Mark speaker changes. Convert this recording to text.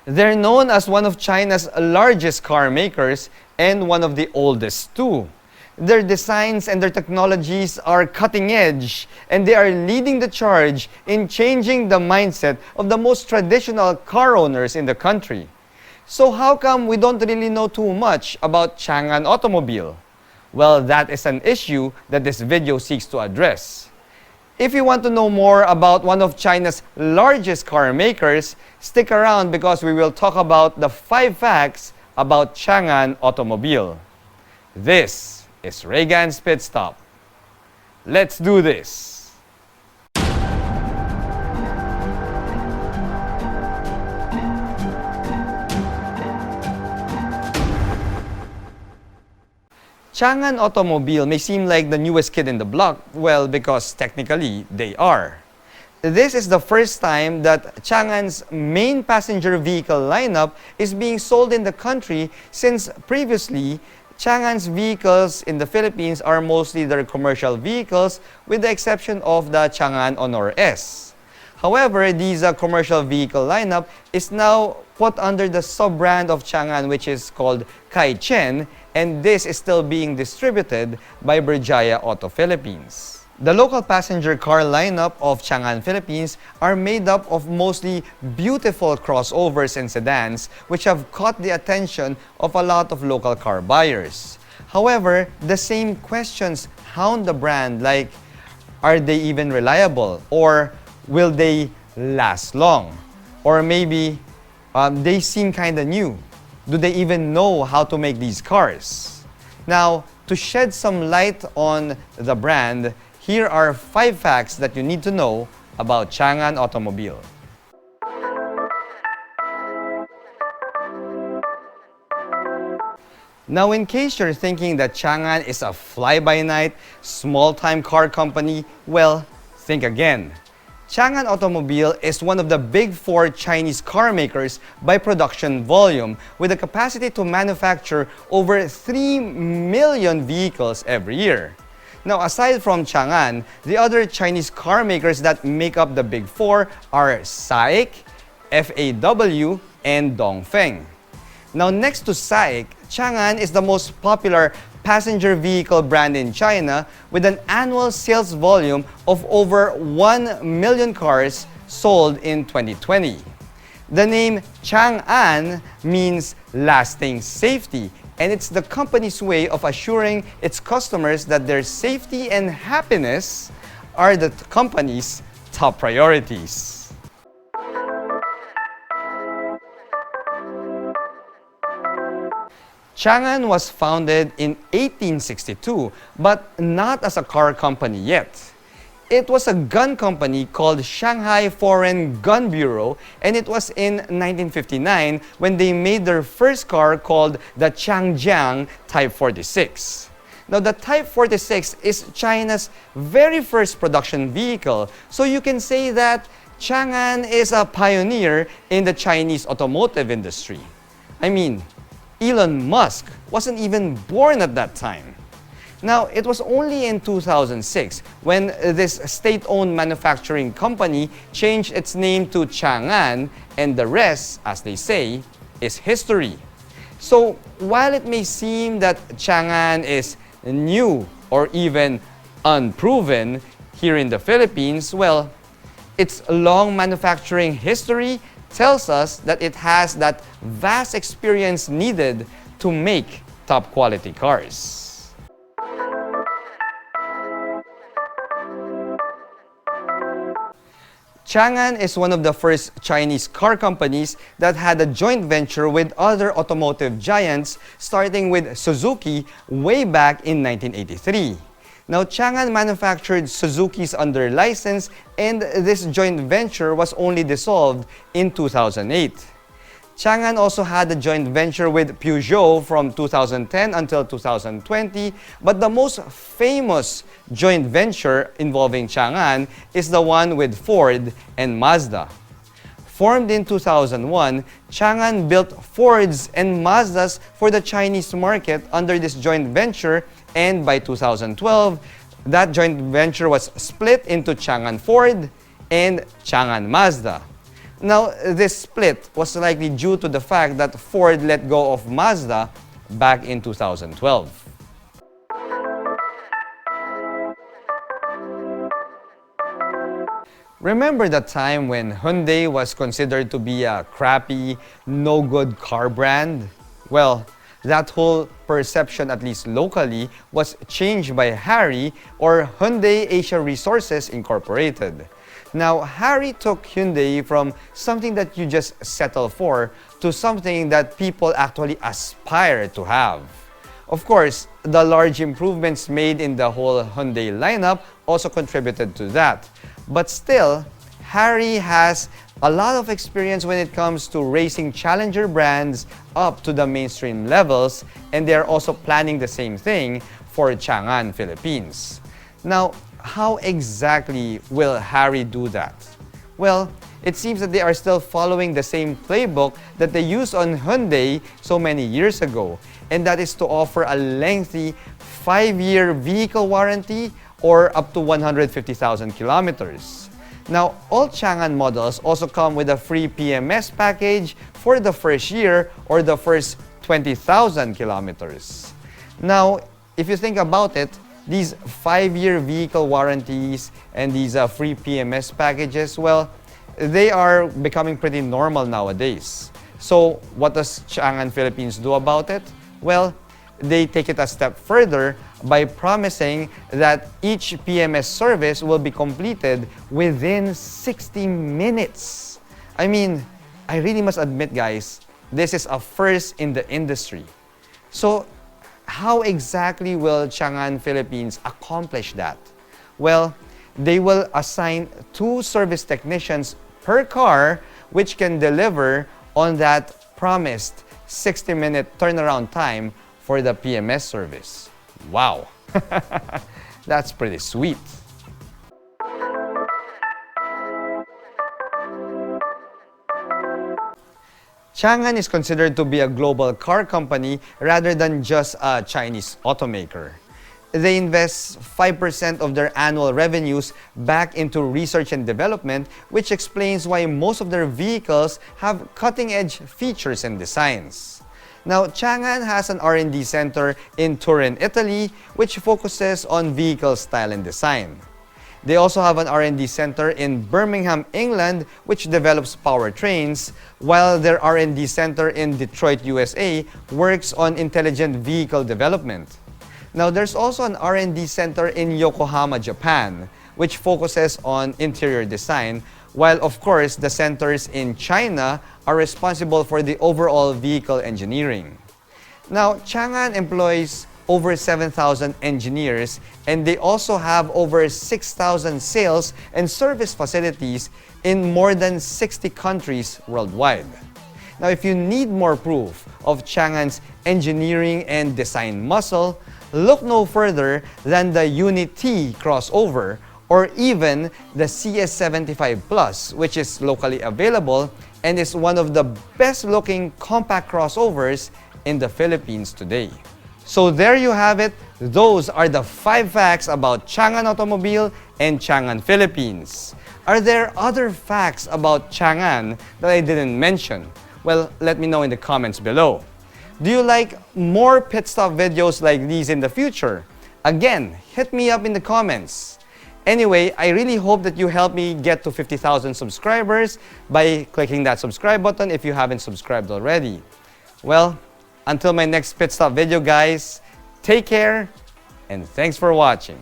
Speaker 1: They're known as one of China's largest car makers and one of the oldest too. Their designs and their technologies are cutting edge, and they are leading the charge in changing the mindset of the most traditional car owners in the country. So how come we don't really know too much about Changan Automobile? Well, that is an issue that this video seeks to address. If you want to know more about one of China's largest car makers, stick around because we will talk about the 5 facts about Changan Automobile. This is Reygans Pitstop. Let's do this! Changan Automobile may seem like the newest kid in the block, well, because technically they are. This is the first time that Changan's main passenger vehicle lineup is being sold in the country, since previously Changan's vehicles in the Philippines are mostly their commercial vehicles with the exception of the Changan Honor S. However, this commercial vehicle lineup is now put under the sub-brand of Changan, which is called Kai-Chen, and this is still being distributed by Berjaya Auto Philippines. The local passenger car lineup of Changan Philippines are made up of mostly beautiful crossovers and sedans, which have caught the attention of a lot of local car buyers. However, the same questions hound the brand, like, are they even reliable? Or will they last long? Or maybe they seem kinda new. Do they even know how to make these cars? Now, to shed some light on the brand, here are 5 facts that you need to know about Changan Automobile. Now, in case you're thinking that Changan is a fly-by-night, small-time car company, well, think again. Changan Automobile is one of the big 4 Chinese car makers by production volume, with the capacity to manufacture over 3 million vehicles every year. Now, aside from Changan, the other Chinese car makers that make up the big 4 are SAIC, FAW, and Dong Feng. Now, next to SAIC, Changan is the most popular passenger vehicle brand in China, with an annual sales volume of over 1 million cars sold in 2020. The name Chang'an means lasting safety, and it's the company's way of assuring its customers that their safety and happiness are the company's top priorities. Changan was founded in 1862, but not as a car company yet. It was a gun company called Shanghai Foreign Gun Bureau, and it was in 1959 when they made their first car called the Changjiang Type 46. Now, the Type 46 is China's very first production vehicle, so you can say that Changan is a pioneer in the Chinese automotive industry. I mean, Elon Musk wasn't even born at that time. Now, it was only in 2006 when this state-owned manufacturing company changed its name to Changan, and the rest, as they say, is history. So, while it may seem that Changan is new or even unproven here in the Philippines, well, its long manufacturing history tells us that it has that vast experience needed to make top quality cars. Changan is one of the first Chinese car companies that had a joint venture with other automotive giants, starting with Suzuki way back in 1983. Now, Changan manufactured Suzukis under license, and this joint venture was only dissolved in 2008. Changan also had a joint venture with Peugeot from 2010 until 2020, but the most famous joint venture involving Changan is the one with Ford and Mazda. Formed in 2001, Changan built Fords and Mazdas for the Chinese market under this joint venture, and by 2012, that joint venture was split into Changan Ford and Changan Mazda. Now, this split was likely due to the fact that Ford let go of Mazda back in 2012. Remember the time when Hyundai was considered to be a crappy, no-good car brand? Well, that whole perception, at least locally, was changed by Harry, or Hyundai Asia Resources Incorporated. Now, Harry took Hyundai from something that you just settle for to something that people actually aspire to have. Of course, the large improvements made in the whole Hyundai lineup also contributed to that. But still, Harry has a lot of experience when it comes to raising challenger brands up to the mainstream levels, and they're also planning the same thing for Changan Philippines. Now, how exactly will Harry do that? Well, it seems that they are still following the same playbook that they used on Hyundai so many years ago, and that is to offer a lengthy 5-year vehicle warranty or up to 150,000 kilometers. Now, all Changan models also come with a free PMS package for the first year or the first 20,000 kilometers. Now, if you think about it, these 5-year vehicle warranties and these free PMS packages, well, they are becoming pretty normal nowadays. So, what does Changan Philippines do about it? Well, they take it a step further by promising that each PMS service will be completed within 60 minutes. I mean, I really must admit, guys, this is a first in the industry. So, how exactly will Changan Philippines accomplish that? Well, they will assign 2 service technicians per car which can deliver on that promised 60-minute turnaround time for the PMS service. Wow! That's pretty sweet. Changan is considered to be a global car company rather than just a Chinese automaker. They invest 5% of their annual revenues back into research and development, which explains why most of their vehicles have cutting-edge features and designs. Now, Changan has an R&D center in Turin, Italy, which focuses on vehicle style and design. They also have an R&D center in Birmingham, England, which develops powertrains, while their R&D center in Detroit, USA, works on intelligent vehicle development. Now, there's also an R&D center in Yokohama, Japan, which focuses on interior design, while of course the centers in China are responsible for the overall vehicle engineering. Now, Changan employs over 7,000 engineers, and they also have over 6,000 sales and service facilities in more than 60 countries worldwide. Now, if you need more proof of Changan's engineering and design muscle, look no further than the Uni-T crossover, or even the CS75 Plus, which is locally available and is one of the best-looking compact crossovers in the Philippines today. So there you have it. Those are the 5 facts about Changan Automobile and Changan Philippines. Are there other facts about Changan that I didn't mention? Well, let me know in the comments below. Do you like more pit stop videos like these in the future? Again, hit me up in the comments. Anyway, I really hope that you help me get to 50,000 subscribers by clicking that subscribe button if you haven't subscribed already. Well, until my next pit stop video, guys, take care and thanks for watching.